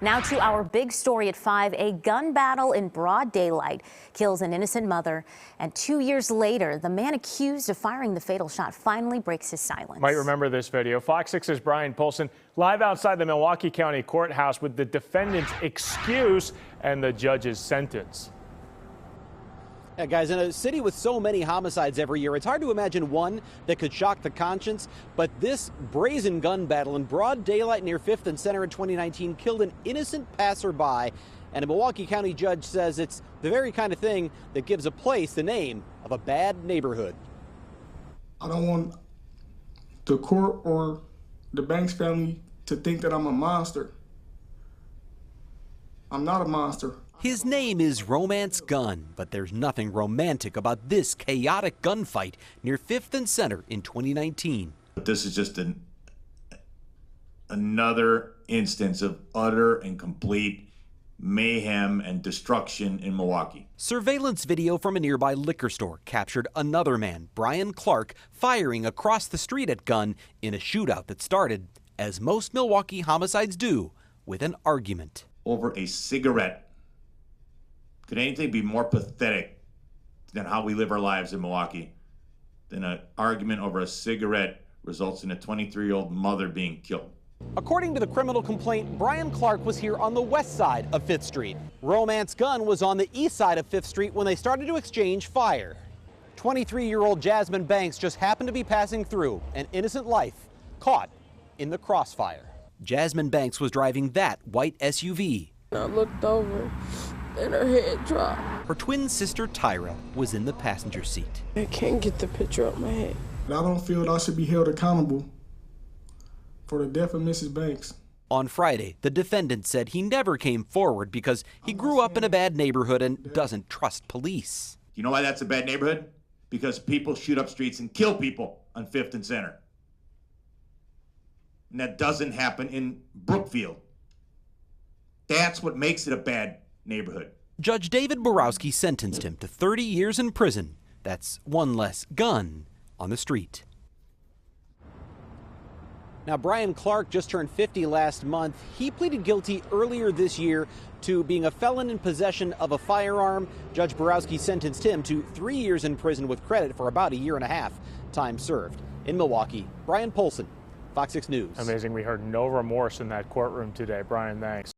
Now to our big story at 5. A gun battle in broad daylight kills an innocent mother. And 2 years later, the man accused of firing the fatal shot finally breaks his silence. Might remember this video. Fox 6's Brian Polson live outside the Milwaukee County Courthouse with the defendant's excuse and the judge's sentence. Yeah, guys, in a city with so many homicides every year, it's hard to imagine one that could shock the conscience. But this brazen gun battle in broad daylight near 5th and Center in 2019 killed an innocent passerby. And a Milwaukee County judge says it's the very kind of thing that gives a place the name of a bad neighborhood. I don't want the court or the Banks family to think that I'm a monster. I'm not a monster. His name is Romance Gunn, but there's nothing romantic about this chaotic gunfight near 5th and Center in 2019. This is just another instance of utter and complete mayhem and destruction in Milwaukee. Surveillance video from a nearby liquor store captured another man, Brian Clark, firing across the street at Gunn in a shootout that started, as most Milwaukee homicides do, with an argument. Over a cigarette. Could anything be more pathetic than how we live our lives in Milwaukee than an argument over a cigarette results in a 23-year-old mother being killed? According to the criminal complaint, Brian Clark was here on the west side of 5th Street. Romance Gunn was on the east side of 5th Street when they started to exchange fire. 23-year-old Jasmine Banks just happened to be passing through, an innocent life caught in the crossfire. Jasmine Banks was driving that white SUV. I looked over and her head dropped. Her twin sister Tyra was in the passenger seat. I can't get the picture out my head. I don't feel that I should be held accountable for the death of Mrs. Banks. On Friday, the defendant said he never came forward because he grew up in a bad neighborhood and doesn't trust police. You know why that's a bad neighborhood? Because people shoot up streets and kill people on 5th and Center. And that doesn't happen in Brookfield. That's what makes it a bad neighborhood. Judge David Borowski sentenced him to 30 years in prison. That's one less gun on the street. Now, Brian Clark just turned 50 last month. He pleaded guilty earlier this year to being a felon in possession of a firearm. Judge Borowski sentenced him to 3 years in prison with credit for about a year and a half time served. In Milwaukee, Brian Polson, Fox 6 News. Amazing. We heard no remorse in that courtroom today. Brian, thanks.